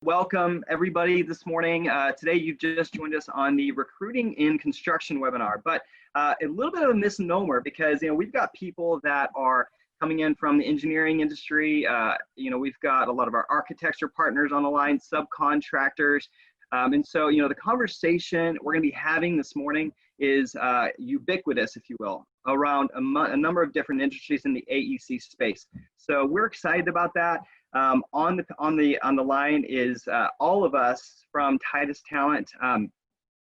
Welcome everybody this morning. Today you've just joined us on the Recruiting in Construction webinar, but a little bit of a misnomer because we've got people that are coming in from the engineering industry. We've got a lot of our architecture partners on the line, subcontractors, and so the conversation we're going to be having this morning is ubiquitous, if you will, around a number of different industries in the AEC space. So we're excited about that. On the line is all of us from Titus Talent.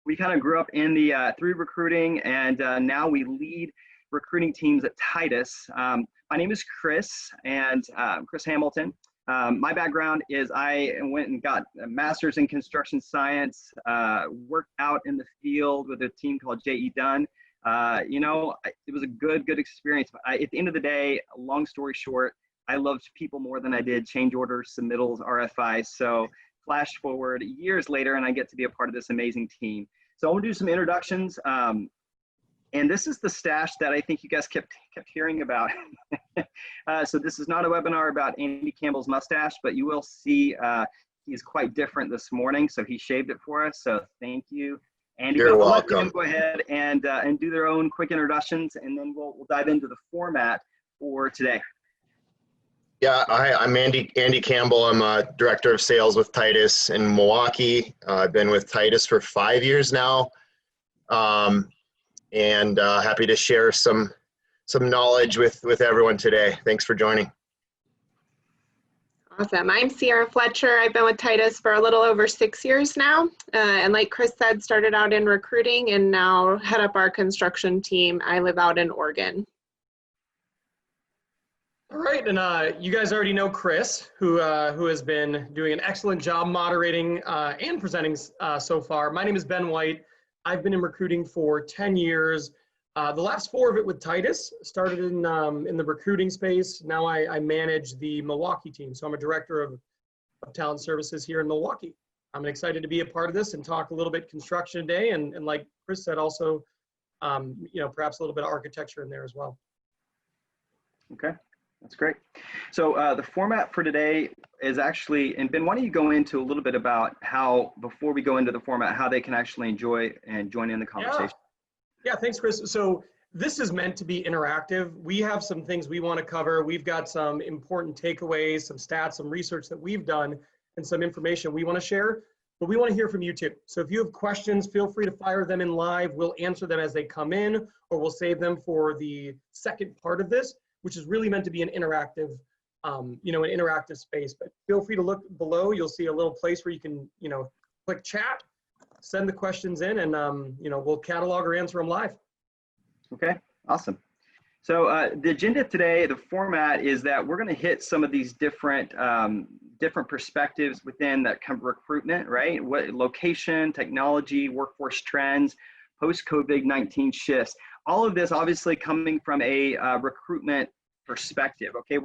We kind of grew up in the through recruiting, and now we lead recruiting teams at Titus. My name is Kris, and Kris Hamilton. My background is I went and got a master's in construction science, worked out in the field with a team called J.E. Dunn. It was a good experience. But at the end of the day, long story short, I loved people more than I did change orders, submittals, RFIs. So flash forward years later, and I get to be a part of this amazing team. So I'm gonna do some introductions. And this is the stash that I think you guys kept hearing about. So this is not a webinar about Andy Campbell's mustache, but you will see he's quite different this morning. So he shaved it for us. So thank you, Andy. You're welcome. Let them go ahead and do their own quick introductions, and then we'll dive into the format for today. Yeah, I'm Andy Campbell. I'm a director of sales with Titus in Milwaukee. I've been with Titus for 5 years now, and happy to share some knowledge with everyone today. Thanks for joining. Awesome. I'm Sierra Fletcher. I've been with Titus for a little over 6 years now, and like Kris said, started out in recruiting and now head up our construction team. I live out in Oregon. All right, and you guys already know Kris, who has been doing an excellent job moderating and presenting so far. My name is Ben White. I've been in recruiting for 10 years. The last 4 of it with Titus. Started in the recruiting space. Now I manage the Milwaukee team. So I'm a director of talent services here in Milwaukee. I'm excited to be a part of this and talk a little bit construction today, and like Kris said, also perhaps a little bit of architecture in there as well. Okay. That's great. So the format for today is actually, and Ben, why don't you go into a little bit about how, before we go into the format, how they can actually enjoy and join in the conversation. Yeah, thanks, Kris. So this is meant to be interactive. We have some things we want to cover. We've got some important takeaways, some stats, some research that we've done, and some information we want to share. But we want to hear from you too. So if you have questions, feel free to fire them in live. We'll answer them as they come in, or we'll save them for the second part of this, which is really meant to be an interactive, an interactive space. But feel free to look below. You'll see a little place where you can, click chat, send the questions in, and we'll catalog or answer them live. Okay, awesome. So the agenda today, the format is that we're going to hit some of these different perspectives within that recruitment, right? What location, technology, workforce trends, post-COVID-19 shifts. All of this obviously coming from a recruitment perspective. Okay,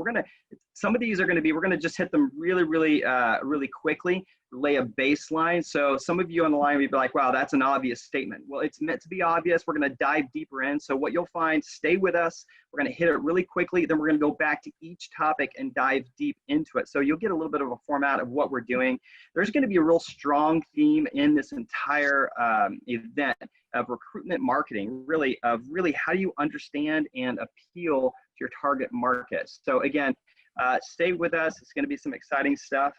some of these are going to be, we're going to just hit them really quickly, lay a baseline. So some of you on the line will be like, wow, that's an obvious statement. Well, it's meant to be obvious. We're going to dive deeper in. So what you'll find, stay with us. We're going to hit it really quickly. Then we're going to go back to each topic and dive deep into it. So you'll get a little bit of a format of what we're doing. There's going to be a real strong theme in this entire event of recruitment marketing, really how do you understand and appeal to your target market. So again, stay with us. It's going to be some exciting stuff.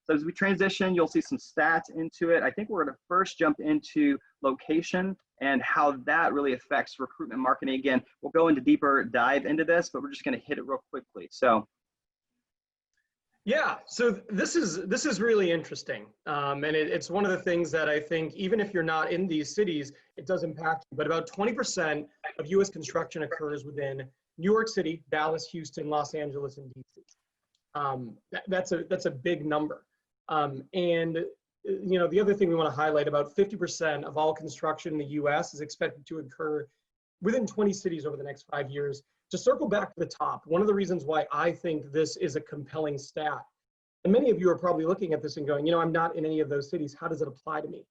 So as we transition, you'll see some stats into it. I think we're going to first jump into location and how that really affects recruitment marketing. Again, we'll go into deeper dive into this, but we're just going to hit it real quickly. So. Yeah, so this is really interesting, and it's one of the things that I think, even if you're not in these cities, it does impact you. But about 20% of U.S. construction occurs within New York City, Dallas, Houston, Los Angeles, and D.C. That's a big number. And the other thing we want to highlight, about 50% of all construction in the U.S. is expected to occur within 20 cities over the next 5 years. To circle back to the top, one of the reasons why I think this is a compelling stat, and many of you are probably looking at this and going, I'm not in any of those cities, how does it apply to me?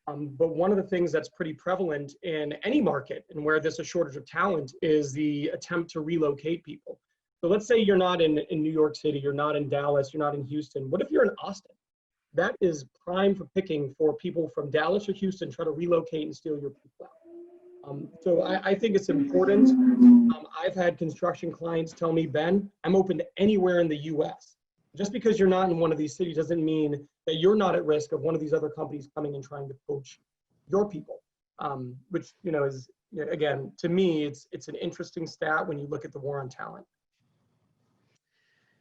But one of the things that's pretty prevalent in any market and where there's a shortage of talent is the attempt to relocate people. So let's say you're not in New York City, you're not in Dallas, you're not in Houston. What if you're in Austin? that is prime for picking for people from Dallas or Houston try to relocate and steal your people out. So I think it's important. I've had construction clients tell me, Ben, I'm open to anywhere in the US. Just because you're not in one of these cities doesn't mean that you're not at risk of one of these other companies coming and trying to poach your people, which, you know, is, again, to me, it's an interesting stat when you look at the war on talent.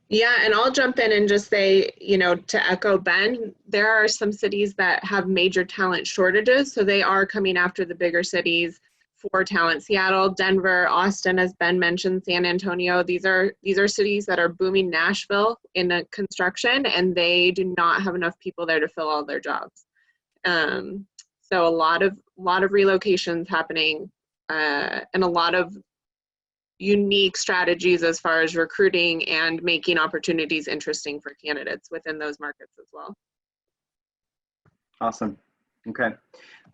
Yeah, and I'll jump in and just say, you know, to echo Ben, there are some cities that have major talent shortages, so they are coming after the bigger cities for talent. Seattle, Denver, Austin, as Ben mentioned, San Antonio, these are cities that are booming. Nashville in the construction, and they do not have enough people there to fill all their jobs. So a lot of relocations happening, and a lot of unique strategies as far as recruiting and making opportunities interesting for candidates within those markets as well. Awesome. Okay.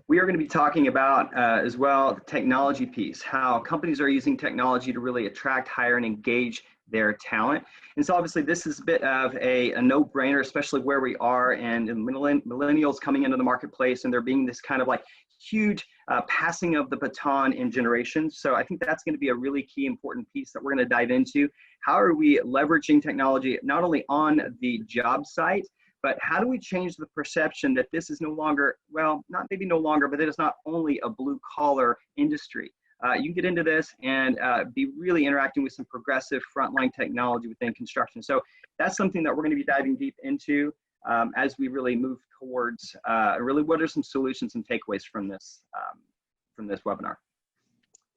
We are going to be talking about as well the technology piece, how companies are using technology to really attract, hire, and engage their talent. And so obviously this is a bit of a no-brainer, especially where we are and millennials coming into the marketplace, and there being this kind of like huge passing of the baton in generations. So I think that's going to be a really key important piece that we're going to dive into. How are we leveraging technology not only on the job site, but how do we change the perception that this is no longer, well, not maybe no longer, but it is not only a blue collar industry. You can get into this and be really interacting with some progressive frontline technology within construction. So that's something that we're going to be diving deep into as we really move towards really what are some solutions and takeaways from this webinar.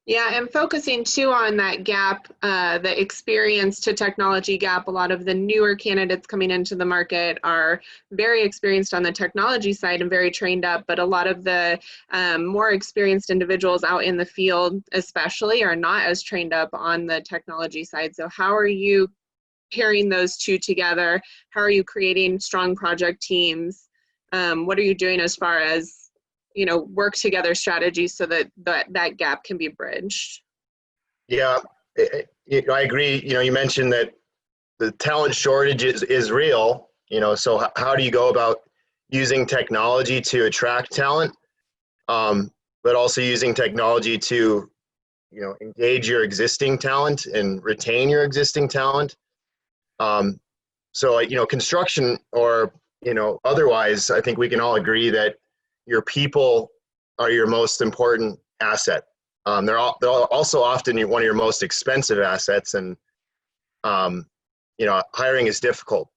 Yeah, and focusing too on that gap, the experience to technology gap. A lot of the newer candidates coming into the market are very experienced on the technology side and very trained up, but a lot of the more experienced individuals out in the field especially are not as trained up on the technology side. So how are you pairing those two together? How are you creating strong project teams? What are you doing as far as, you know, work together strategies so that that gap can be bridged? Yeah, I agree. You know, you mentioned that the talent shortage is real, you know, so how do you go about using technology to attract talent, but also using technology to, you know, engage your existing talent and retain your existing talent? So, you know, construction or, you know, otherwise, I think we can all agree that your people are your most important asset. They're also often one of your most expensive assets, and you know, hiring is difficult.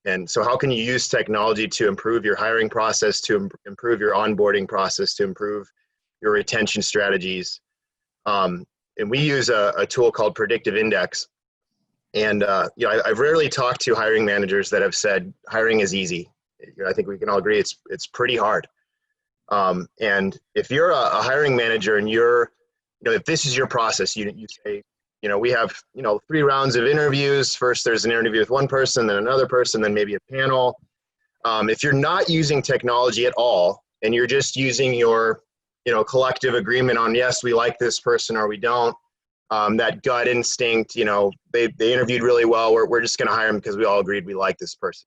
And so how can you use technology to improve your hiring process, to improve your onboarding process, to improve your retention strategies? And we use a tool called Predictive Index. And you know, I've rarely talked to hiring managers that have said hiring is easy. You know, I think we can all agree it's pretty hard. And if you're a hiring manager and you're, you know, if this is your process, you say, you know, we have, you know, 3 rounds of interviews. First, there's an interview with one person, then another person, then maybe a panel. If you're not using technology at all, and you're just using your, you know, collective agreement on, yes, we like this person or we don't, that gut instinct, you know, they interviewed really well, we're just going to hire them because we all agreed we like this person.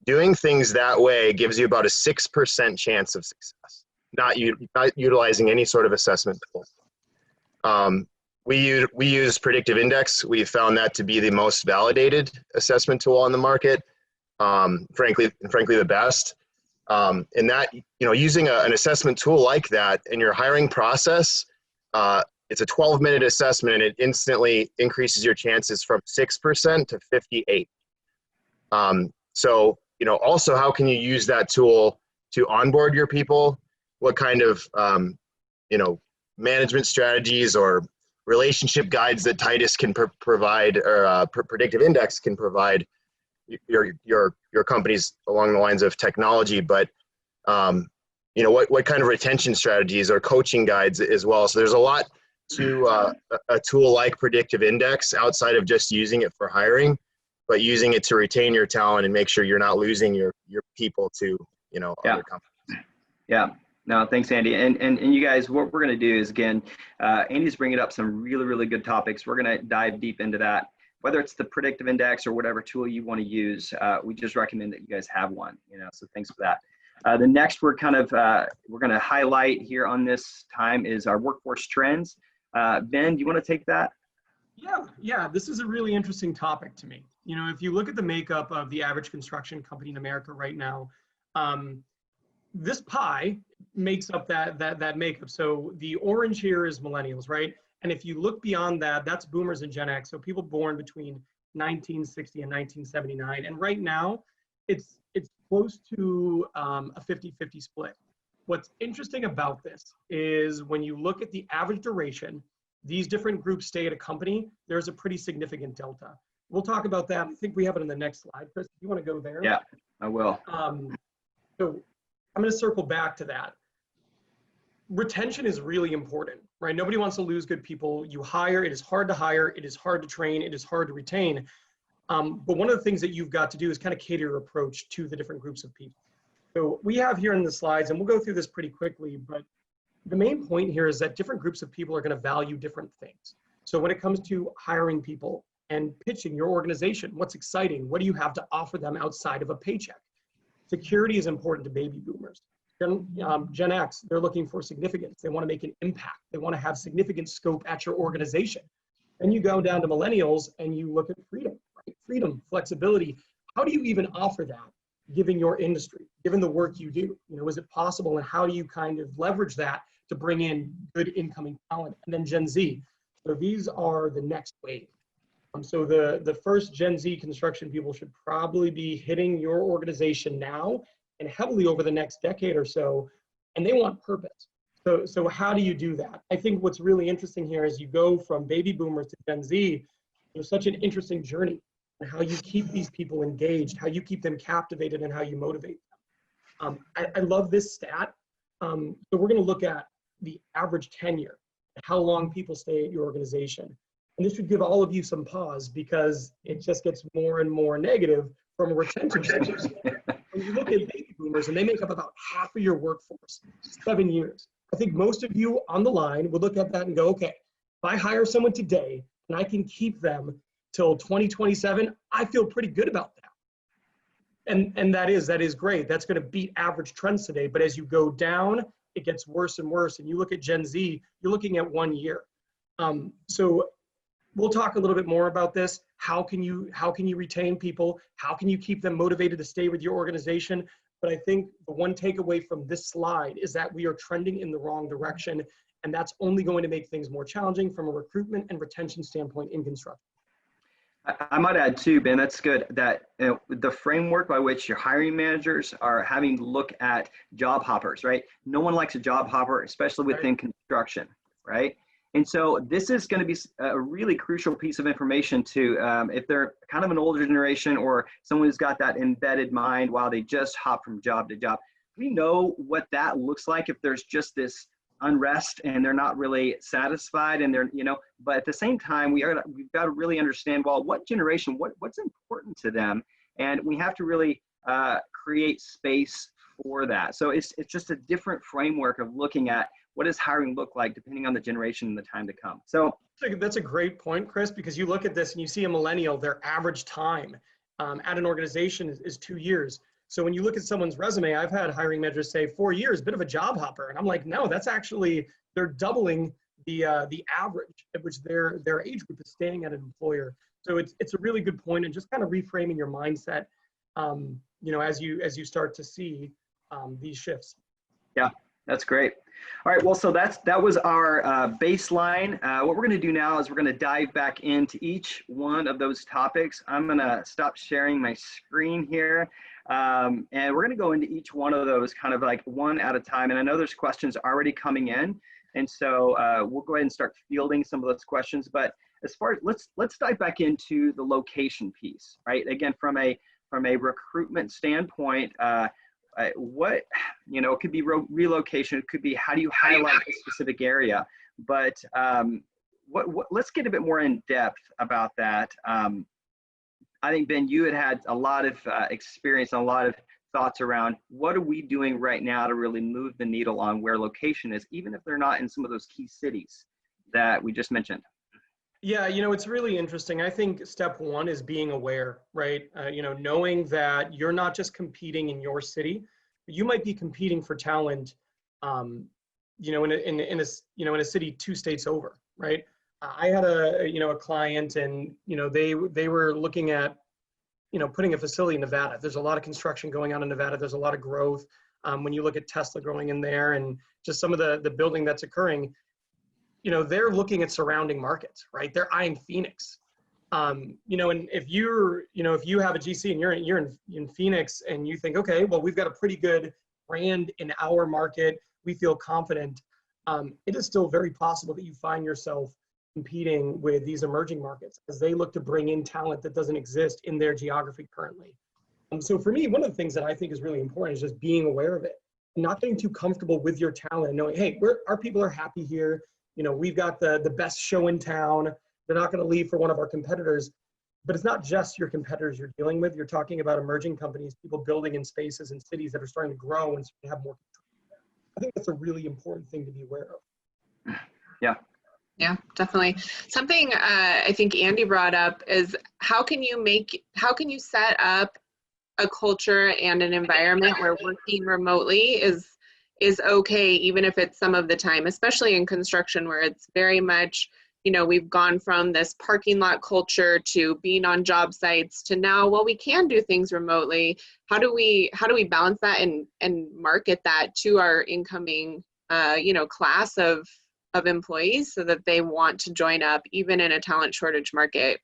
Doing things that way gives you about a 6% chance of success, not utilizing any sort of assessment tool. We use Predictive Index. We found that to be the most validated assessment tool on the market, frankly the best. And that, you know, using an assessment tool like that in your hiring process, it's a 12-minute assessment and it instantly increases your chances from 6% to 58%. So, you know, also, how can you use that tool to onboard your people? What kind of, you know, management strategies or relationship guides that Titus can provide, or Predictive Index can provide your companies along the lines of technology, but, you know, what kind of retention strategies or coaching guides as well. So there's a lot to a tool like Predictive Index outside of just using it for hiring, but using it to retain your talent and make sure you're not losing your people to, you know, other companies. Yeah. No, thanks, Andy. And you guys, what we're going to do is, again, Andy's bringing up some really, really good topics. We're going to dive deep into that. whether it's the Predictive Index or whatever tool you want to use, we just recommend that you guys have one, so thanks for that. The next we're going to highlight here on this time is our workforce trends. Ben, do you want to take that? Yeah, this is a really interesting topic to me. If you look at the makeup of the average construction company in America right now, this pie makes up that makeup. So the orange here is millennials, right? And if you look beyond that, that's boomers and Gen X. So people born between 1960 and 1979. And right now, it's close to a 50-50 split. What's interesting about this is when you look at the average duration, these different groups stay at a company, there's a pretty significant delta. We'll talk about that. I think we have it on the next slide. Kris, do you want to go there? Yeah, I will. So I'm going to circle back to that. Retention is really important, right? Nobody wants to lose good people. You hire, it is hard to hire, it is hard to train, it is hard to retain. But one of the things that you've got to do is kind of cater your approach to the different groups of people. So we have here in the slides, and we'll go through this pretty quickly, but the main point here is that different groups of people are going to value different things. So when it comes to hiring people and pitching your organization, what's exciting? What do you have to offer them outside of a paycheck? Security is important to baby boomers. Gen X, they're looking for significance. They want to make an impact. They want to have significant scope at your organization. Then you go down to millennials and you look at freedom, right? Freedom, flexibility. How do you even offer that given your industry, given the work you do? Is it possible, and how do you kind of leverage that to bring in good incoming talent? And then Gen Z. So these are the next wave. So the first Gen Z construction people should probably be hitting your organization now and heavily over the next decade or so, and they want purpose. So how do you do that? I think what's really interesting here is you go from baby boomers to Gen Z. There's such an interesting journey, and how you keep these people engaged, how you keep them captivated, and how you motivate them. I love this stat. So we're going to look at the average tenure, how long people stay at your organization. And this should give all of you some pause, because it just gets more and more negative from a retention standpoint. When you look at baby boomers, and they make up about half of your workforce, 7 years. I think most of you on the line would look at that and go, okay, if I hire someone today and I can keep them till 2027, I feel pretty good about that. And that is great. That's going to beat average trends today. But as you go down, it gets worse and worse. And you look at Gen Z, you're looking at 1 year. So we'll talk a little bit more about this. How can you retain people? How can you keep them motivated to stay with your organization? But I think the one takeaway from this slide is that we are trending in the wrong direction, and that's only going to make things more challenging from a recruitment and retention standpoint in construction. I might add too, Ben, that's good, that the framework by which your hiring managers are having to look at job hoppers, right? No one likes a job hopper, especially within construction, right? And so this is going to be a really crucial piece of information to, if they're kind of an older generation or someone who's got that embedded mind while they just hop from job to job. We know what that looks like if there's just this unrest and they're not really satisfied, and they're, but at the same time, we've got to really understand, well, what generation, what's important to them, and we have to really create space for that. So it's just a different framework of looking at what does hiring look like depending on the generation and the time to come. So that's a great point, Kris, because you look at this and you see a millennial, their average time at an organization is 2 years. So when you look at someone's resume, I've had hiring managers say 4 years, bit of a job hopper. And I'm like, no, that's actually, they're doubling the average at which their age group is staying at an employer. So it's a really good point, and just kind of reframing your mindset, as you start to see these shifts. Yeah, that's great. All right, well, so that was our baseline. What we're going to do now is we're going to dive back into each one of those topics. I'm going to stop sharing my screen here, and we're going to go into each one of those kind of like one at a time. And I know there's questions already coming in, and so we'll go ahead and start fielding some of those questions. But as far as let's dive back into the location piece, right? Again, from a recruitment standpoint. What, it could be relocation, it could be how do you highlight a specific area, but let's get a bit more in depth about that. I think, Ben, you had a lot of experience and a lot of thoughts around what are we doing right now to really move the needle on where location is, even if they're not in some of those key cities that we just mentioned. Yeah, it's really interesting. I think step one is being aware, right? Knowing that you're not just competing in your city, but you might be competing for talent, in a city 2 states over, right? I had a client, and they were looking at putting a facility in Nevada. There's a lot of construction going on in Nevada. There's a lot of growth. When you look at Tesla growing in there, and just some of the building that's occurring, they're looking at surrounding markets, right? They're eyeing Phoenix. And if you have a GC and you're in Phoenix, and you think, okay, well, we've got a pretty good brand in our market, we feel confident. It is still very possible that you find yourself competing with these emerging markets as they look to bring in talent that doesn't exist in their geography currently. So for me, one of the things that I think is really important is just being aware of it, not getting too comfortable with your talent, knowing, hey, our people are happy here. We've got the best show in town. They're not going to leave for one of our competitors. But it's not just your competitors you're dealing with. You're talking about emerging companies, people building in spaces and cities that are starting to grow and have more control. I think that's a really important thing to be aware of. Yeah. Yeah, definitely. Something I think Andy brought up is how can you set up a culture and an environment where working remotely is okay, even if it's some of the time, especially in construction, where it's very much, we've gone from this parking lot culture to being on job sites to now, well, we can do things remotely. How do we balance that and market that to our incoming, class of employees so that they want to join up, even in a talent shortage market?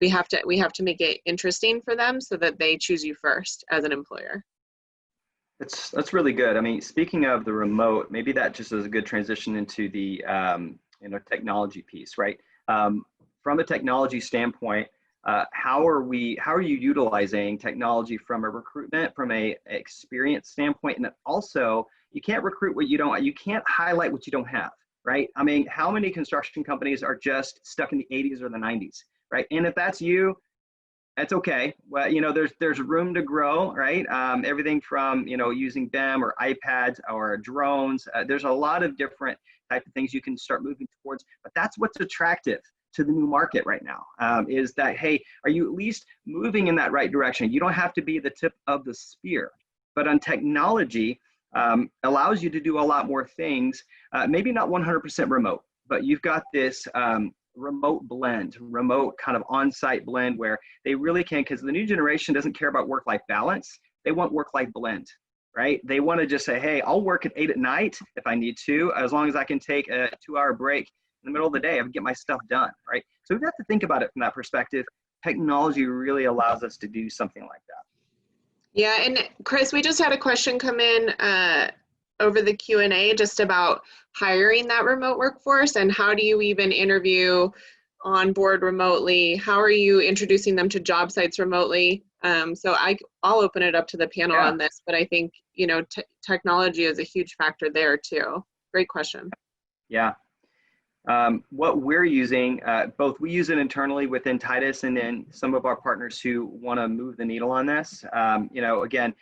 We have to make it interesting for them so that they choose you first as an employer. That's really good. I mean, speaking of the remote, maybe that just is a good transition into the technology piece, right? From a technology standpoint, how are you utilizing technology from a recruitment, from a experience standpoint, and then also you can't recruit what you can't highlight what you don't have, right? I mean, how many construction companies are just stuck in the 80s or the 90s, right? And if that's you, that's okay. Well, there's room to grow, right? Everything from, using BIM or iPads or drones. There's a lot of different type of things you can start moving towards, but that's what's attractive to the new market right now, is that, hey, are you at least moving in that right direction? You don't have to be the tip of the spear, but on technology, allows you to do a lot more things, maybe not 100% remote, but you've got this, remote kind of on-site blend where they really can, because the new generation doesn't care about work-life balance. They want work-life blend, right? They want to just say, hey, I'll work at 8 at night if I need to, as long as I can take a 2-hour break in the middle of the day, I can get my stuff done, right? So we have to think about it from that perspective. Technology really allows us to do something like that. Yeah, and Kris, we just had a question come in over the Q&A just about hiring that remote workforce, and how do you even interview on board remotely? How are you introducing them to job sites remotely? So I'll open it up to the panel on this, but I think, technology is a huge factor there too. Great question. Yeah. What we're using, both we use it internally within Titus, and then some of our partners who want to move the needle on this. Again,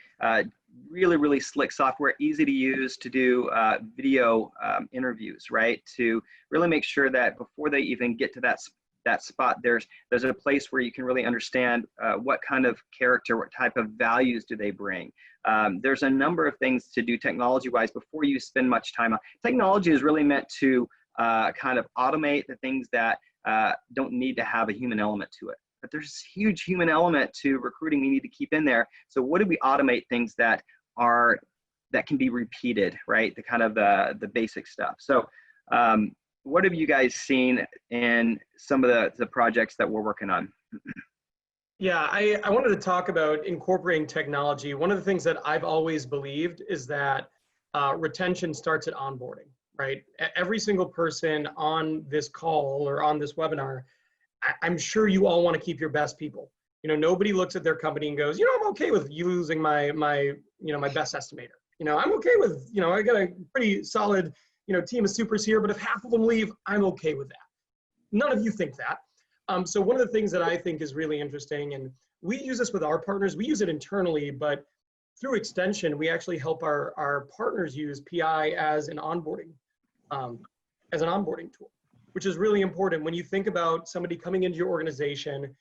really, really slick software, easy to use to do video interviews, right? To really make sure that before they even get to that spot, there's a place where you can really understand what kind of character, what type of values do they bring. There's a number of things to do technology-wise before you spend much time on. Technology is really meant to kind of automate the things that don't need to have a human element to it. But there's this huge human element to recruiting we need to keep in there. So what do we automate things that can be repeated, right? The kind of the basic stuff. So what have you guys seen in some of the projects that we're working on? Yeah, I wanted to talk about incorporating technology. One of the things that I've always believed is that retention starts at onboarding, right? Every single person on this call or on this webinar, I'm sure you all want to keep your best people. Nobody looks at their company and goes, I'm okay with using my best estimator. I'm okay with, I got a pretty solid, team of supers here, but if half of them leave, I'm okay with that. None of you think that. So one of the things that I think is really interesting, and we use this with our partners, we use it internally, but through extension, we actually help our partners use PI as an onboarding tool. which is really important when you think about somebody coming into your organization,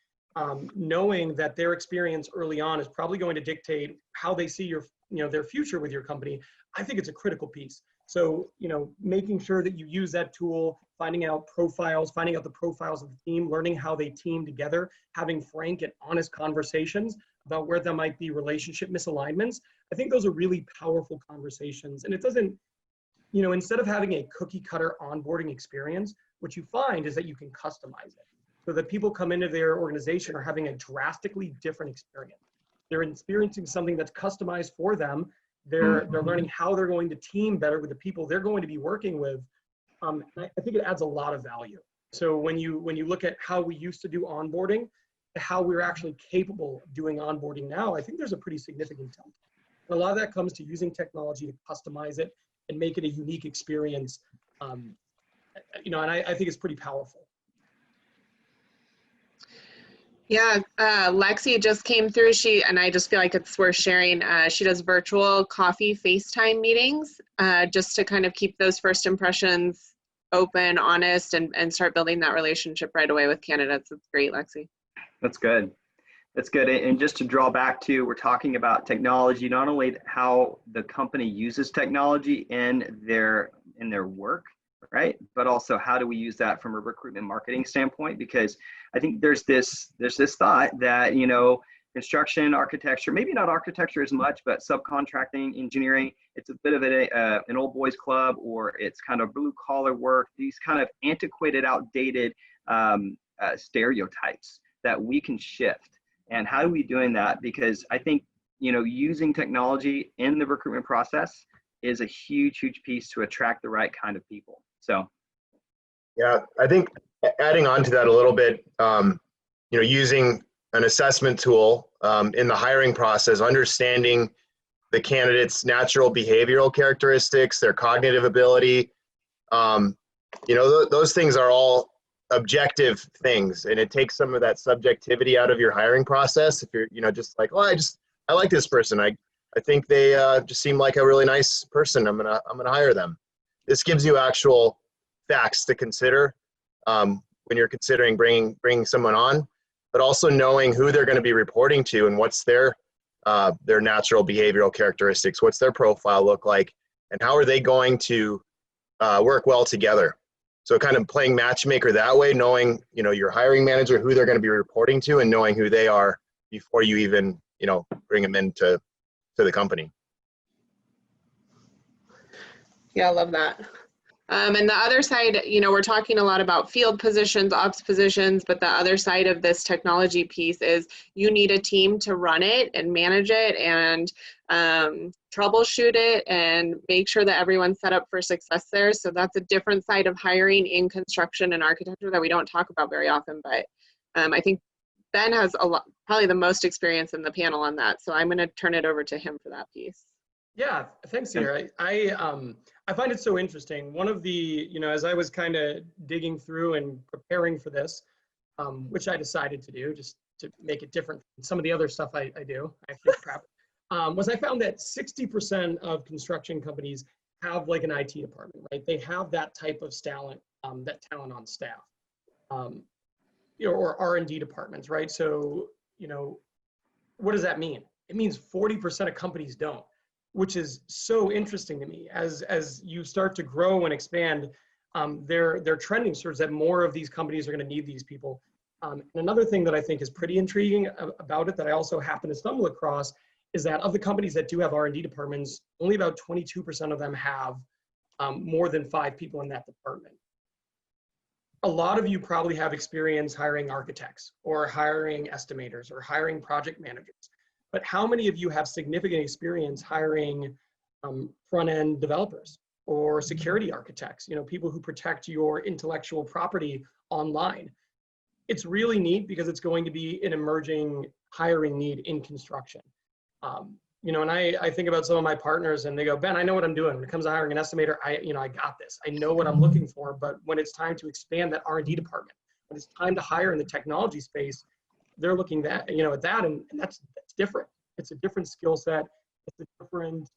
knowing that their experience early on is probably going to dictate how they see their future with your company. I think it's a critical piece. So, making sure that you use that tool, finding out the profiles of the team, learning how they team together, having frank and honest conversations about where there might be relationship misalignments. I think those are really powerful conversations. And it doesn't, instead of having a cookie cutter onboarding experience, what you find is that you can customize it so that people come into their organization are having a drastically different experience. They're experiencing something that's customized for them. They're learning how they're going to team better with the people they're going to be working with. I think it adds a lot of value. So when you look at how we used to do onboarding to how we're actually capable of doing onboarding now, I think there's a pretty significant delta. And a lot of that comes to using technology to customize it and make it a unique experience. And I think it's pretty powerful. Yeah, Lexi just came through. And I just feel like it's worth sharing. She does virtual coffee FaceTime meetings just to kind of keep those first impressions open, honest, and start building that relationship right away with candidates. It's great, Lexi. That's good. That's good. And just to draw back to, we're talking about technology, not only how the company uses technology in their work, right? But also how do we use that from a recruitment marketing standpoint? Because I think there's this thought that, construction, architecture, maybe not architecture as much, but subcontracting, engineering, it's a bit of an old boys club, or it's kind of blue collar work, these kind of antiquated, outdated stereotypes that we can shift. And how are we doing that? Because I think, using technology in the recruitment process is a huge, huge piece to attract the right kind of people. So. Yeah, I think adding on to that a little bit, using an assessment tool in the hiring process, understanding the candidate's natural behavioral characteristics, their cognitive ability, those things are all objective things, and it takes some of that subjectivity out of your hiring process. If you're, just like, I like this person. I think they just seem like a really nice person. I'm gonna hire them. This gives you actual facts to consider when you're considering bringing someone on, but also knowing who they're going to be reporting to and what's their natural behavioral characteristics, what's their profile look like, and how are they going to work well together. So kind of playing matchmaker that way, knowing, your hiring manager, who they're going to be reporting to, and knowing who they are before you even, bring them into the company. Yeah, I love that. And the other side, we're talking a lot about field positions, ops positions, but the other side of this technology piece is you need a team to run it and manage it and troubleshoot it and make sure that everyone's set up for success there. So that's a different side of hiring in construction and architecture that we don't talk about very often, but I think Ben has probably the most experience in the panel on that. So I'm going to turn it over to him for that piece. Yeah, thanks, Sierra. I find it so interesting. One of the, as I was kind of digging through and preparing for this, which I decided to do just to make it different from some of the other stuff I do, I actually prep, was I found that 60% of construction companies have like an IT department, right? They have that type of talent, that talent on staff, or R&D departments, right? So, what does that mean? It means 40% of companies don't, which is so interesting to me. As you start to grow and expand, they're trending towards that more of these companies are going to need these people. And another thing that I think is pretty intriguing about it that I also happen to stumble across is that of the companies that do have R&D departments, only about 22% of them have more than 5 people in that department. A lot of you probably have experience hiring architects or hiring estimators or hiring project managers. But how many of you have significant experience hiring front-end developers or security architects, people who protect your intellectual property online? It's really neat because it's going to be an emerging hiring need in construction. And I think about some of my partners and they go, Ben, I know what I'm doing. When it comes to hiring an estimator, I got this. I know what I'm looking for, but when it's time to expand that R&D department, when it's time to hire in the technology space, they're looking at that, and that's different. It's a different skill set. It's a different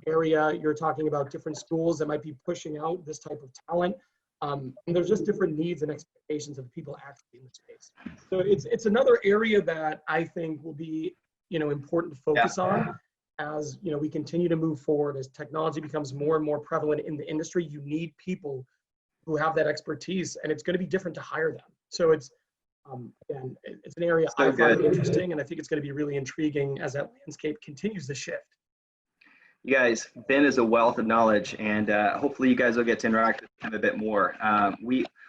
area. You're talking about different schools that might be pushing out this type of talent. And there's just different needs and expectations of the people actually in the space. So it's another area that I think will be, important to focus on as, we continue to move forward. As technology becomes more and more prevalent in the industry, you need people who have that expertise, and it's going to be different to hire them. So it's, again, it's an area I find interesting, and I think it's going to be really intriguing as that landscape continues to shift. You guys, Ben is a wealth of knowledge, and hopefully you guys will get to interact with him a bit more.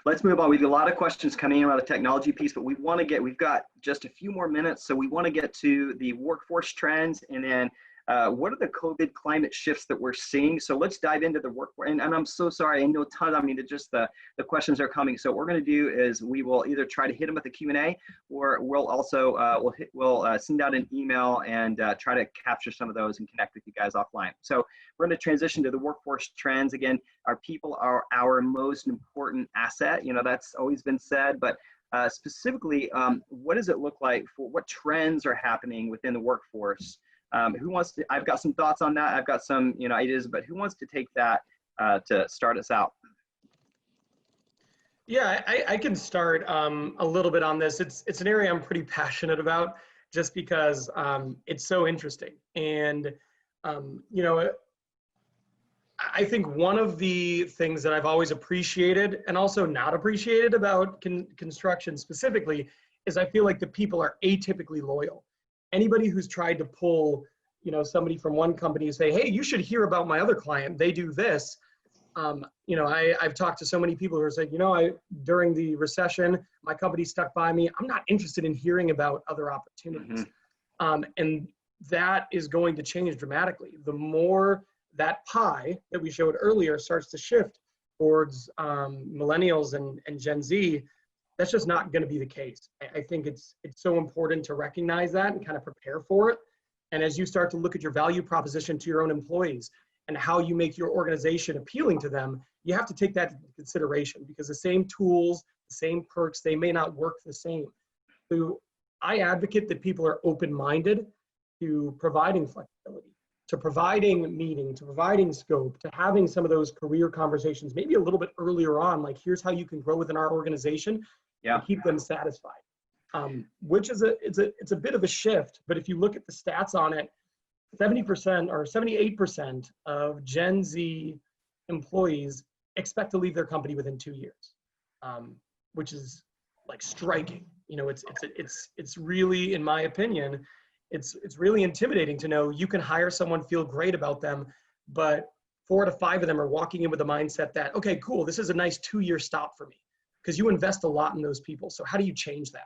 Let's move on. We've got a lot of questions coming in around the technology piece, but we've got just a few more minutes, so we want to get to the workforce trends, and then what are the COVID climate shifts that we're seeing? So let's dive into the workforce. And I'm so sorry, I know the questions are coming. So what we're going to do is we will either try to hit them with the Q&A, or we'll also we'll send out an email and try to capture some of those and connect with you guys offline. So we're going to transition to the workforce trends. Again, our people are our most important asset. That's always been said, but specifically, what does it look like for what trends are happening within the workforce? Who wants to? I've got some thoughts on that. I've got some ideas, but who wants to take that to start us out? Yeah, I can start a little bit on this. It's an area I'm pretty passionate about, just because it's so interesting. And I think one of the things that I've always appreciated and also not appreciated about construction specifically is I feel like the people are atypically loyal. Anybody who's tried to pull, somebody from one company and say, hey, you should hear about my other client, they do this. I've talked to so many people who are saying, during the recession, my company stuck by me. I'm not interested in hearing about other opportunities. And that is going to change dramatically. The more that pie that we showed earlier starts to shift towards millennials and Gen Z, that's just not going to be the case. I think it's so important to recognize that and kind of prepare for it. And as you start to look at your value proposition to your own employees and how you make your organization appealing to them, you have to take that into consideration, because the same tools, the same perks, they may not work the same. So I advocate that people are open-minded to providing flexibility, to providing meeting, to providing scope, to having some of those career conversations, maybe a little bit earlier on, like here's how you can grow within our organization. And keep them satisfied, which is it's a bit of a shift. But if you look at the stats on it, 70% or 78% of Gen Z employees expect to leave their company within 2 years, which is like striking. It's really, in my opinion, it's really intimidating to know you can hire someone, feel great about them, but 4 to 5 of them are walking in with the mindset that, okay, cool, this is a nice 2-year stop for me. Because you invest a lot in those people. So how do you change that?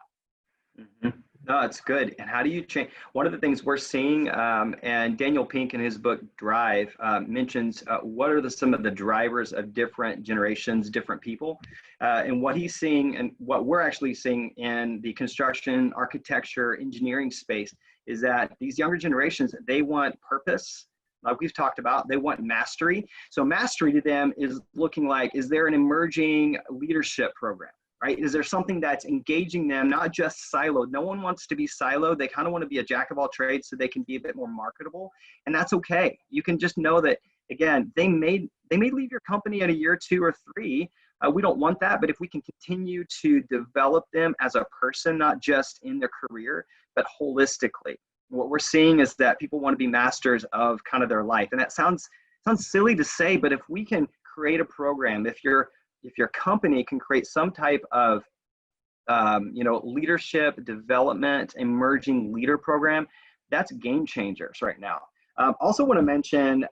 No, it's good. And how do you change? One of the things we're seeing, and Daniel Pink in his book Drive mentions what are some of the drivers of different generations, different people, and what he's seeing and what we're actually seeing in the construction, architecture, engineering space is that these younger generations, they want purpose. Like we've talked about, they want mastery. So mastery to them is looking like, is there an emerging leadership program, right? Is there something that's engaging them, not just siloed? No one wants to be siloed. They kind of want to be a jack of all trades so they can be a bit more marketable. And that's okay. You can just know that, again, they may leave your company in a year, 2 or 3. We don't want that, but if we can continue to develop them as a person, not just in their career, but holistically. What we're seeing is that people want to be masters of kind of their life. And that sounds silly to say, but if we can create a program, if your company can create some type of leadership development, emerging leader program, that's game changers right now. Also want to mention,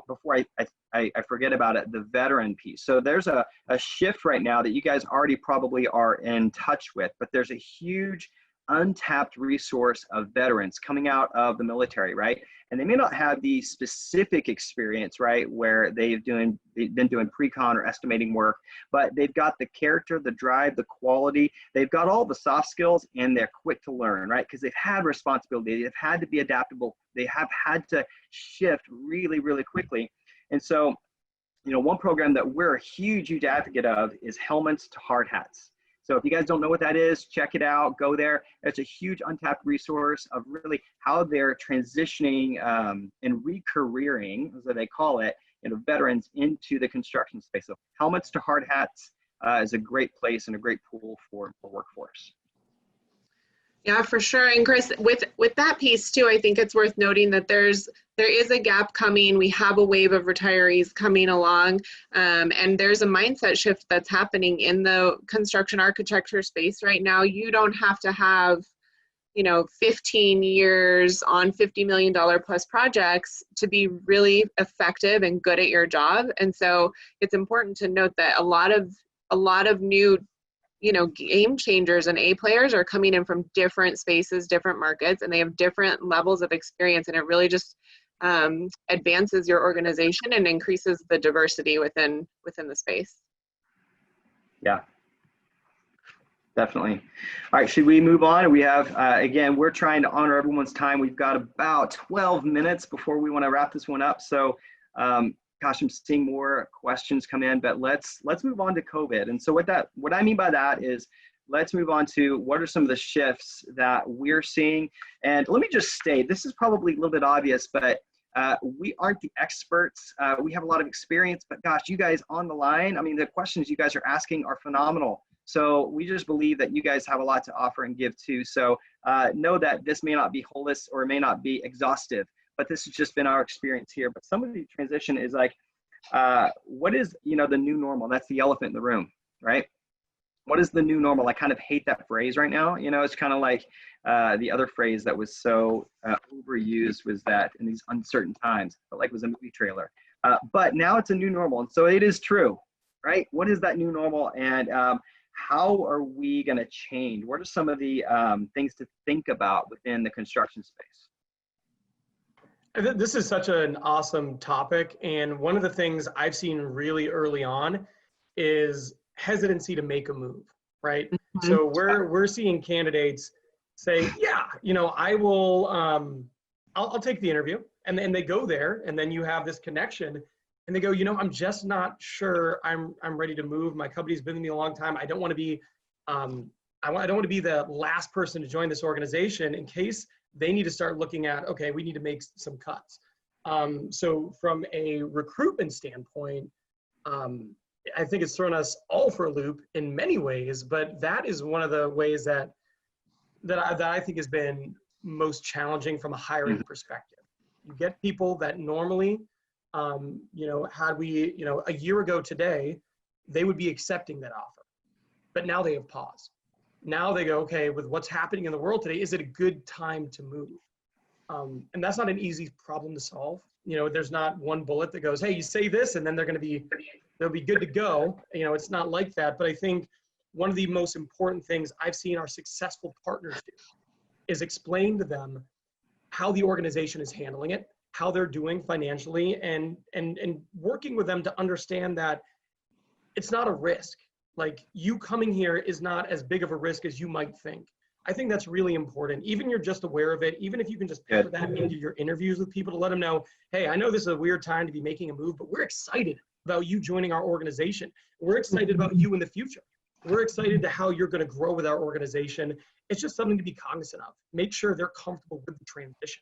before I forget about it, the veteran piece. So there's a shift right now that you guys already probably are in touch with, but there's a huge untapped resource of veterans coming out of the military, right? And they may not have the specific experience, right, where they've been doing pre-con or estimating work, but they've got the character, the drive, the quality, they've got all the soft skills, and they're quick to learn, right? Because they've had responsibility, they've had to be adaptable, they have had to shift really, really quickly. And so, one program that we're a huge advocate of is helmets to hard hats. So if you guys don't know what that is, check it out, go there. It's a huge untapped resource of really how they're transitioning and re-careering, as they call it, veterans into the construction space. So helmets to hard hats is a great place and a great pool for workforce. Yeah, for sure. And Kris, with that piece too, I think it's worth noting that there is a gap coming. We have a wave of retirees coming along, and there's a mindset shift that's happening in the construction architecture space right now. You don't have to have 15 years on $50 million plus projects to be really effective and good at your job. And so it's important to note that a lot of new game changers and A players are coming in from different spaces, different markets, and they have different levels of experience. And it really just advances your organization and increases the diversity within the space. Yeah, definitely. All right, should we move on? We have, again, we're trying to honor everyone's time. We've got about 12 minutes before we want to wrap this one up. So, gosh, I'm seeing more questions come in, but let's move on to COVID. And so what I mean by that is, let's move on to what are some of the shifts that we're seeing. And let me just state, this is probably a little bit obvious, but we aren't the experts. We have a lot of experience, but gosh, you guys on the line, I mean, the questions you guys are asking are phenomenal. So we just believe that you guys have a lot to offer and give too. So know that this may not be holistic or may not be exhaustive, but this has just been our experience here. But some of the transition is like, what is, the new normal? That's the elephant in the room, right? What is the new normal? I kind of hate that phrase right now. It's kind of like the other phrase that was so overused was that in these uncertain times, but like was a movie trailer. But now it's a new normal. And so it is true, right? What is that new normal? And how are we going to change? What are some of the things to think about within the construction space? This is such an awesome topic. And one of the things I've seen really early on is hesitancy to make a move, right? Mm-hmm. So we're seeing candidates say, yeah, I will, I'll take the interview. And then they go there, and then you have this connection, and they go, I'm just not sure I'm ready to move. My company's been with me a long time. I don't want to be, I don't want to be the last person to join this organization in case they need to start looking at, okay, we need to make some cuts. So from a recruitment standpoint, I think it's thrown us all for a loop in many ways, but that is one of the ways that I think has been most challenging from a hiring perspective. You get people that normally, had we, a year ago today, they would be accepting that offer, but now they have paused. Now they go, okay, with what's happening in the world today, is it a good time to move? And that's not an easy problem to solve. There's not one bullet that goes, hey, you say this, and then they'll be good to go. It's not like that. But I think one of the most important things I've seen our successful partners do is explain to them how the organization is handling it, how they're doing financially, and working with them to understand that it's not a risk. Like, you coming here is not as big of a risk as you might think. I think that's really important. Even you're just aware of it, even if you can just pepper that into your interviews with people to let them know, hey, I know this is a weird time to be making a move, but we're excited about you joining our organization. We're excited about you in the future. We're excited to how you're going to grow with our organization. It's just something to be cognizant of. Make sure they're comfortable with the transition.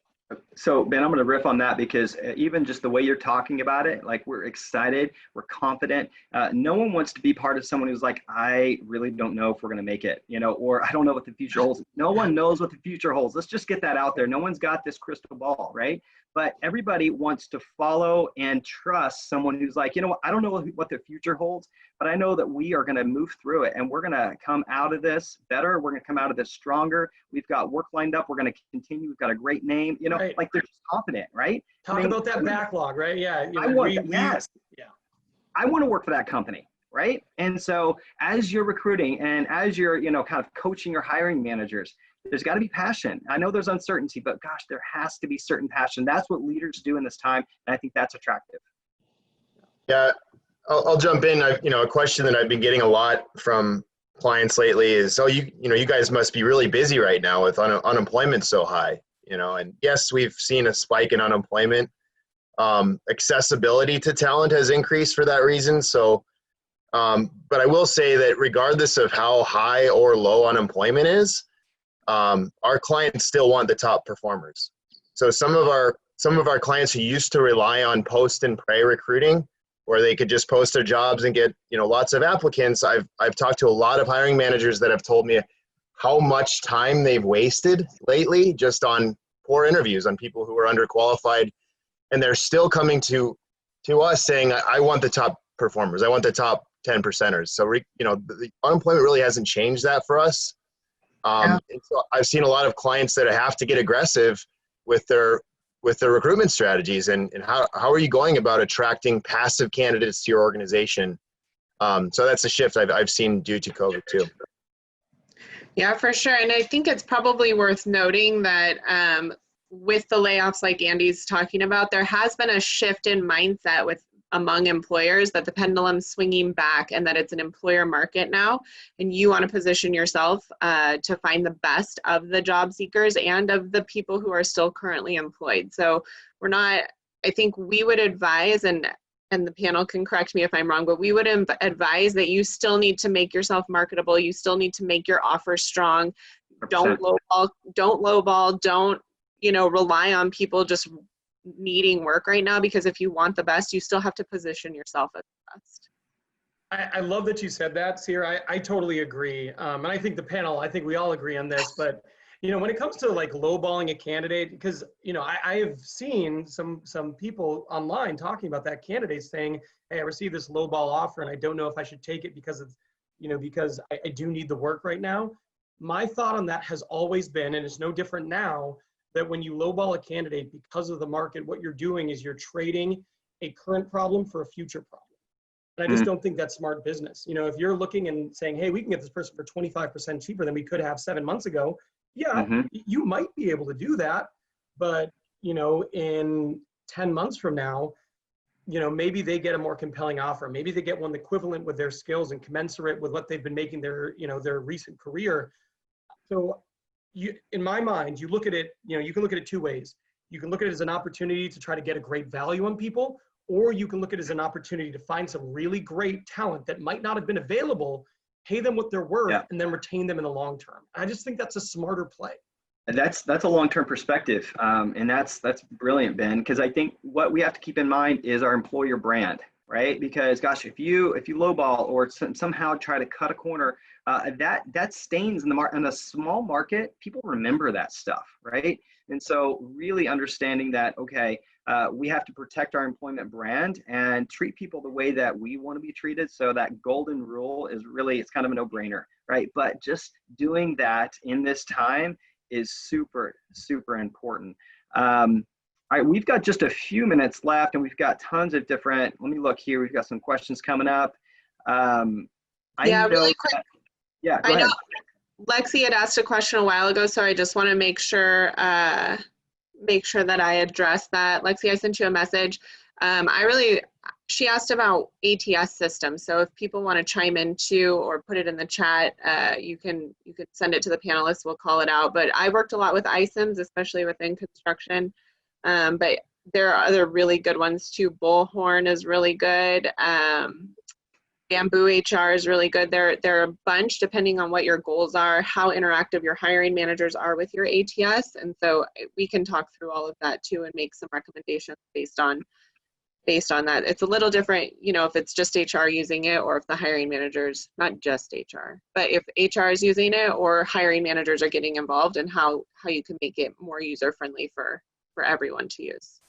So Ben, I'm going to riff on that because even just the way you're talking about it, like, we're excited, we're confident. No one wants to be part of someone who's like, I really don't know if we're going to make it, or I don't know what the future holds. No one knows what the future holds. Let's just get that out there. No one's got this crystal ball, right? But everybody wants to follow and trust someone who's like, I don't know what the future holds, but I know that we are going to move through it, and we're going to come out of this better. We're going to come out of this stronger. We've got work lined up. We're going to continue. We've got a great name, right. Like, they're just confident, right? Talk about that backlog, right? Yeah. I want to work for that company, right? And so as you're recruiting and as you're, kind of coaching your hiring managers, there's got to be passion. I know there's uncertainty, but gosh, there has to be certain passion. That's what leaders do in this time, and I think that's attractive. Yeah, I'll jump in. A question that I've been getting a lot from clients lately is, you guys must be really busy right now with unemployment so high, and yes, we've seen a spike in unemployment. Accessibility to talent has increased for that reason. So, but I will say that regardless of how high or low unemployment is, our clients still want the top performers. So some of our some of our clients who used to rely on post and pray recruiting, where they could just post their jobs and get, lots of applicants. I've talked to a lot of hiring managers that have told me how much time they've wasted lately just on poor interviews, on people who are underqualified, and they're still coming to us saying, I want the top performers. I want the top 10 percenters. So, the unemployment really hasn't changed that for us. And so I've seen a lot of clients that have to get aggressive with their recruitment strategies, and how are you going about attracting passive candidates to your organization? So that's a shift I've seen due to COVID too. Yeah, for sure. And I think it's probably worth noting that with the layoffs like Andy's talking about, there has been a shift in mindset among employers, that the pendulum's swinging back and that it's an employer market now, and you want to position yourself to find the best of the job seekers and of the people who are still currently employed. So I think we would advise, and the panel can correct me if I'm wrong, but we would advise that you still need to make yourself marketable. You still need to make your offer strong. 100%. Don't lowball, don't rely on people just needing work right now, because if you want the best, you still have to position yourself as the best. I love that you said that, Sierra. I totally agree. And I think the panel, I think we all agree on this, but when it comes to like lowballing a candidate, because I have seen some people online talking about that candidate saying, hey, I received this lowball offer and I don't know if I should take it because it's because I do need the work right now. My thought on that has always been, and it's no different now, that when you lowball a candidate because of the market, what you're doing is you're trading a current problem for a future problem. And I just don't think that's smart business. If you're looking and saying, hey, we can get this person for 25% cheaper than we could have 7 months ago, you might be able to do that. But, in 10 months from now, maybe they get a more compelling offer. Maybe they get one equivalent with their skills and commensurate with what they've been making their recent career. So in my mind, you look at it, you can look at it two ways. You can look at it as an opportunity to try to get a great value on people, or you can look at it as an opportunity to find some really great talent that might not have been available, pay them what they're worth, and then retain them in the long term. I just think that's a smarter play. And that's a long-term perspective, and that's brilliant, Ben, because I think what we have to keep in mind is our employer brand, right? Because gosh, if you lowball or somehow try to cut a corner, that stains in a small market. People remember that stuff, right? And so really understanding that, okay, we have to protect our employment brand and treat people the way that we want to be treated. So that golden rule is really, it's kind of a no-brainer, right? But just doing that in this time is super, super important. All right, we've got just a few minutes left, and we've got tons of different, let me look here. We've got some questions coming up. Really quick. Yeah, go I ahead. know Lexi had asked a question a while ago, so I just want to make sure that I address that. Lexi, I sent you a message. She asked about ATS systems. So if people want to chime in too, or put it in the chat, you can send it to the panelists. We'll call it out. But I worked a lot with iCIMS, especially within construction. But there are other really good ones too. Bullhorn is really good. Bamboo HR is really good. There are a bunch depending on what your goals are, how interactive your hiring managers are with your ATS. And so we can talk through all of that too and make some recommendations based on that. It's a little different, if it's just HR using it, or if the hiring managers, not just HR, but if HR is using it or hiring managers are getting involved, and how you can make it more user-friendly for everyone to use.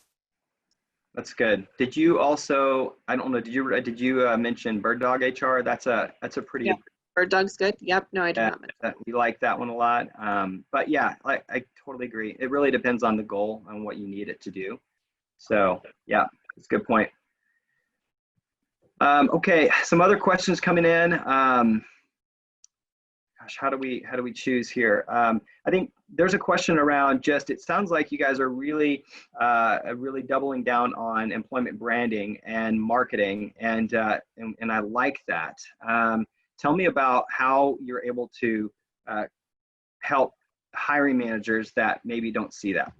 That's good. Did you also, I don't know, did you mention Bird Dog HR? That's a pretty. Yep. Bird Dog's good. Yep. No, I do not mention. We like that one a lot. But yeah, I totally agree. It really depends on the goal and what you need it to do. So yeah, that's a good point. Okay, some other questions coming in. Gosh, how do we choose here? I think there's a question around it sounds like you guys are really doubling down on employment branding and marketing, and I like that. Tell me about how you're able to help hiring managers that maybe don't see that.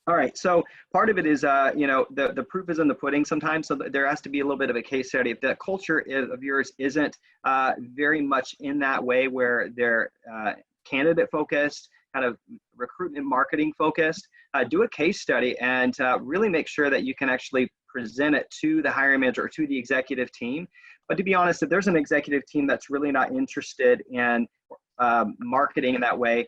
All right, so part of it is, the proof is in the pudding sometimes, so there has to be a little bit of a case study. If the culture of yours isn't very much in that way, where they're candidate focused, kind of recruitment marketing focused, do a case study and really make sure that you can actually present it to the hiring manager or to the executive team. But to be honest, if there's an executive team that's really not interested in marketing in that way,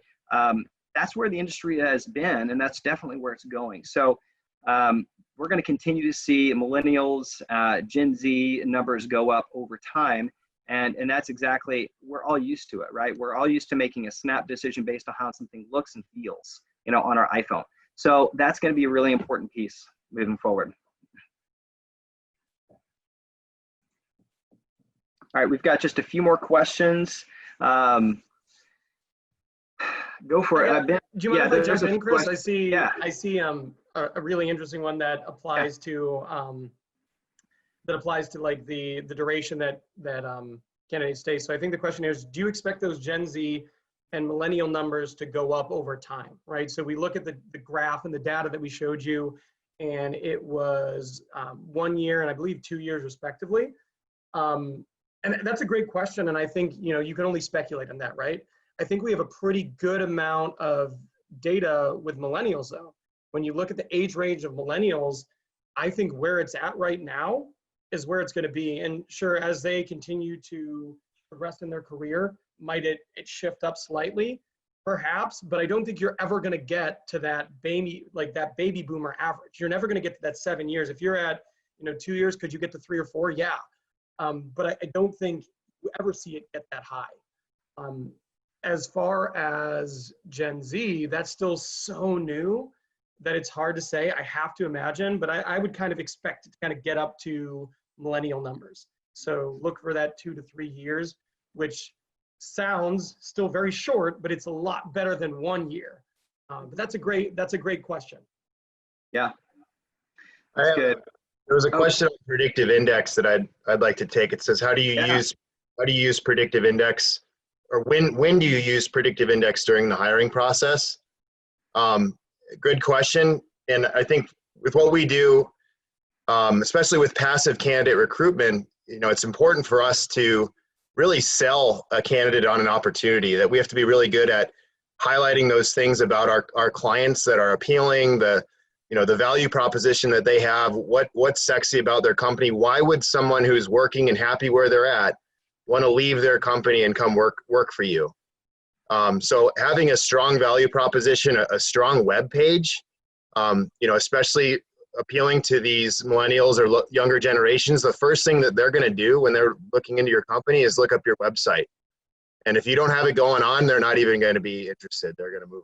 that's where the industry has been, and that's definitely where it's going. So we're going to continue to see millennials, Gen Z numbers go up over time. And that's exactly, we're all used to it, right? We're all used to making a snap decision based on how something looks and feels, on our iPhone. So that's going to be a really important piece moving forward. All right, we've got just a few more questions. Go for it. Do you mind if I jump in, Kris? I see a really interesting one that applies to like the duration that candidates stay. So I think the question is, do you expect those Gen Z and millennial numbers to go up over time, right? So we look at the graph and the data that we showed you, and it was 1 year and I believe 2 years respectively. And that's a great question. And I think, you can only speculate on that, right? I think we have a pretty good amount of data with millennials though. When you look at the age range of millennials, I think where it's at right now is where it's going to be. And sure, as they continue to progress in their career, might it shift up slightly? Perhaps, but I don't think you're ever going to get to that baby boomer average. You're never going to get to that 7 years. If you're at, 2 years, could you get to 3 or 4? Yeah. But I don't think you ever see it get that high. As far as Gen Z, that's still so new that it's hard to say. I have to imagine, but I would kind of expect it to kind of get up to millennial numbers. So look for that 2 to 3 years, which sounds still very short, but it's a lot better than 1 year. But that's a great question. Yeah, that's good. There was a question on Predictive Index that I'd like to take. It says, how do you use Predictive Index, or when do you use Predictive Index during the hiring process? Good question. And I think with what we do, especially with passive candidate recruitment, it's important for us to really sell a candidate on an opportunity, that we have to be really good at highlighting those things about our clients that are appealing, the value proposition that they have, what's sexy about their company. Why would someone who's working and happy where they're at want to leave their company and come work for you? So having a strong value proposition, a strong web page, especially appealing to these millennials or younger generations, the first thing that they're going to do when they're looking into your company is look up your website. And if you don't have it going on, they're not even going to be interested. They're going to move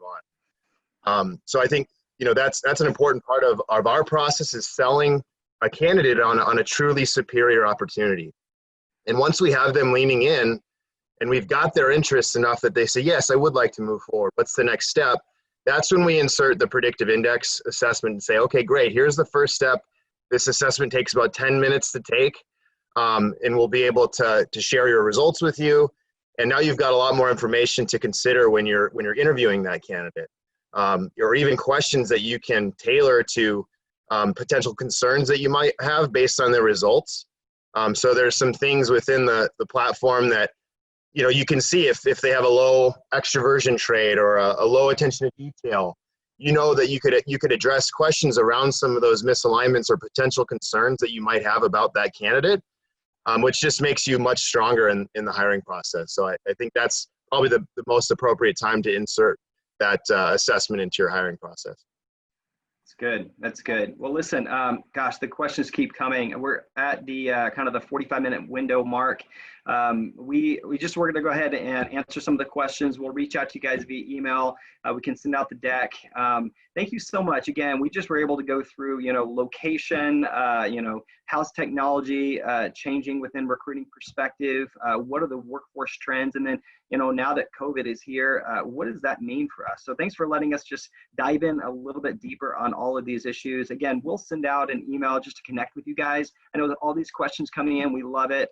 on. So I think, that's an important part of our process, is selling a candidate on a truly superior opportunity. And once we have them leaning in and we've got their interest enough that they say, yes, I would like to move forward, what's the next step? That's when we insert the Predictive Index assessment and say, okay, great, here's the first step. This assessment takes about 10 minutes to take, and we'll be able to share your results with you. And now you've got a lot more information to consider when you're interviewing that candidate, or even questions that you can tailor to potential concerns that you might have based on their results. So there's some things within the platform that you can see if they have a low extroversion trait or a low attention to detail, that you could address questions around some of those misalignments or potential concerns that you might have about that candidate, which just makes you much stronger in the hiring process. So I think that's probably the most appropriate time to insert that assessment into your hiring process. That's good. That's good. Well, listen, gosh, the questions keep coming. We're at the kind of the 45-minute window mark. We're going to go ahead and answer some of the questions. We'll reach out to you guys via email. We can send out the deck. Thank you so much. Again, we just were able to go through, location, how's technology changing within recruiting perspective? What are the workforce trends? And then, now that COVID is here, what does that mean for us? So thanks for letting us just dive in a little bit deeper on all of these issues. Again, we'll send out an email just to connect with you guys. I know that all these questions coming in, we love it.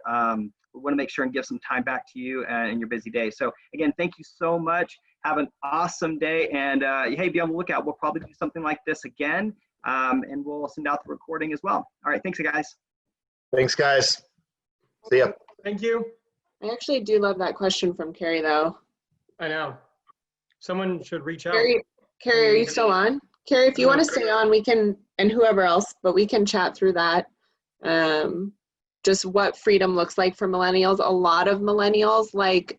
We want to make sure and give some time back to you in your busy day. So again, thank you so much. Have an awesome day. And hey, be on the lookout. We'll probably do something like this again. And we'll send out the recording as well. All right. Thanks, guys. Thanks, guys. See ya. Thank you. I actually do love that question from Carrie, though. I know. Someone should reach out. Carrie, are you still on? Carrie, if you want to stay on, we can, and whoever else, but we can chat through that. Just what freedom looks like for millennials. A lot of millennials, like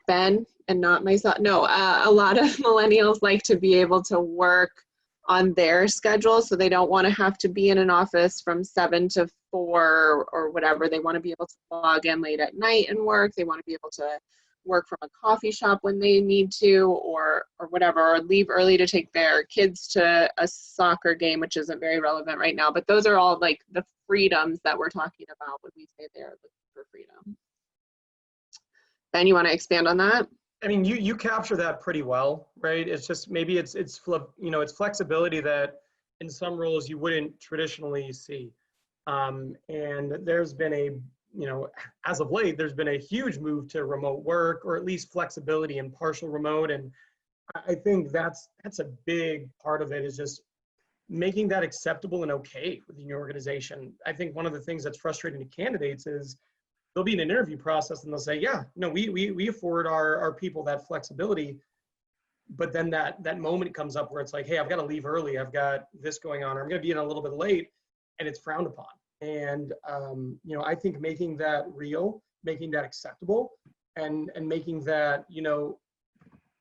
Ben and not myself. No, a lot of millennials like to be able to work on their schedule, so they don't want to have to be in an office from 7 to 4 or whatever. They want to be able to log in late at night and work. They want to be able to work from a coffee shop when they need to, or whatever, or leave early to take their kids to a soccer game, which isn't very relevant right now. But those are all like the freedoms that we're talking about when we say they're looking for freedom. Ben, you want to expand on that? I mean, you capture that pretty well, right? It's just maybe it's flexibility that in some roles you wouldn't traditionally see. And there's been a, as of late, there's been a huge move to remote work, or at least flexibility and partial remote. And I think that's a big part of it, is just making that acceptable and okay within your organization. I think one of the things that's frustrating to candidates is there'll be an interview process and they'll say, yeah, no, we afford our people that flexibility. But then that moment comes up where it's like, hey, I've got to leave early. I've got this going on, or I'm going to be in a little bit late, and it's frowned upon. And, I think making that real, making that acceptable, and making that,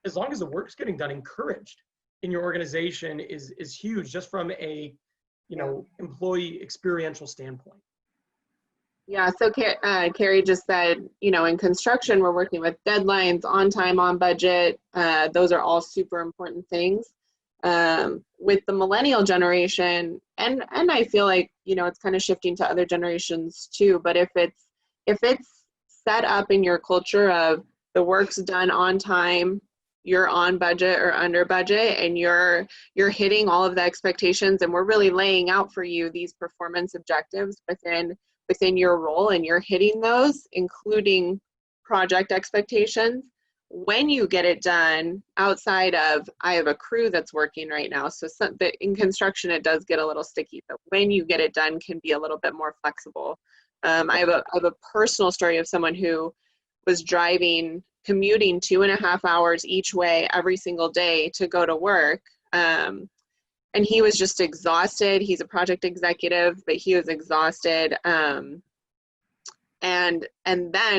as long as the work's getting done, encouraged in your organization is huge, just from a, employee experiential standpoint. Yeah, so Carrie just said, in construction, we're working with deadlines, on time, on budget. Those are all super important things. With the millennial generation, and I feel like, it's kind of shifting to other generations too, but if it's set up in your culture of the work's done on time, you're on budget or under budget, and you're hitting all of the expectations, and we're really laying out for you these performance objectives within your role, and you're hitting those, including project expectations. When you get it done, outside of, I have a crew that's working right now, so in construction it does get a little sticky, but when you get it done can be a little bit more flexible. I have a personal story of someone who was commuting 2.5 hours each way every single day to go to work. And he was just exhausted. He's a project executive, but he was exhausted. And then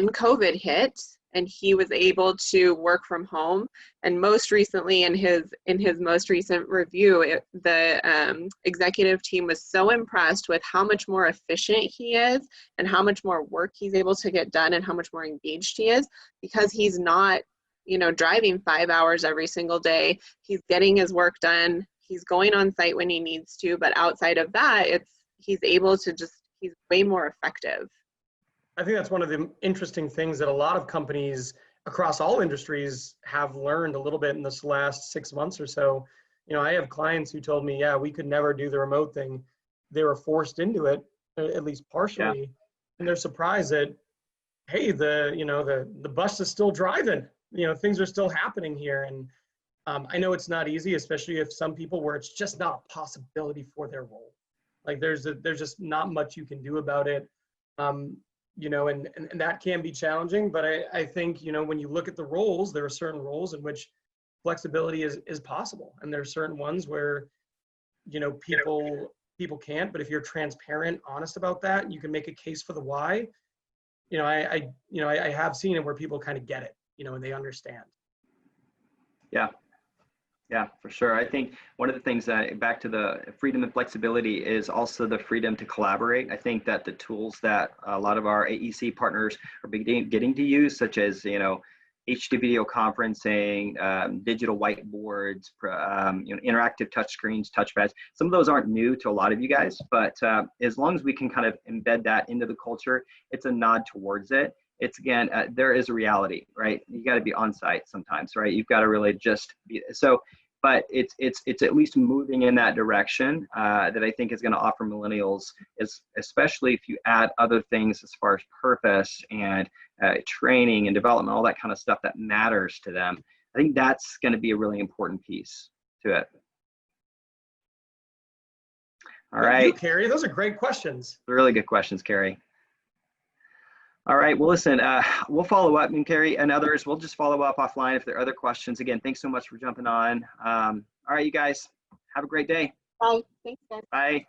COVID hit, and he was able to work from home. And most recently, in his most recent review, the executive team was so impressed with how much more efficient he is, and how much more work he's able to get done, and how much more engaged he is, because he's not, driving 5 hours every single day. He's getting his work done. He's going on site when he needs to, but outside of that, he's way more effective. I think that's one of the interesting things that a lot of companies across all industries have learned a little bit in this last 6 months or so. I have clients who told me, yeah, we could never do the remote thing. They were forced into it, at least partially, yeah. And they're surprised that, hey, the bus is still driving. Things are still happening here. And I know it's not easy, especially if some people where it's just not a possibility for their role. Like there's just not much you can do about it. And that can be challenging, but I think, when you look at the roles, there are certain roles in which flexibility is possible. And there are certain ones where, people can't, but if you're transparent, honest about that, you can make a case for the why. I have seen it where people kind of get it, and they understand. Yeah, for sure. I think one of the things that, back to the freedom and flexibility, is also the freedom to collaborate. I think that the tools that a lot of our AEC partners are getting to use, such as, HD video conferencing, digital whiteboards, interactive touchscreens, touchpads. Some of those aren't new to a lot of you guys, but as long as we can kind of embed that into the culture, it's a nod towards it. It's, again, there is a reality, right? You got to be on site sometimes, right? You've got to really just be so. But it's at least moving in that direction that I think is going to offer millennials, especially if you add other things as far as purpose and training and development, all that kind of stuff that matters to them. I think that's going to be a really important piece to it. All right. Thank you, Carrie. Those are great questions. Really good questions, Carrie. All right. Well, listen, we'll follow up, and Carrie and others, we'll just follow up offline if there are other questions. Again, thanks so much for jumping on. All right, you guys, have a great day. Bye. Thanks, guys. Bye.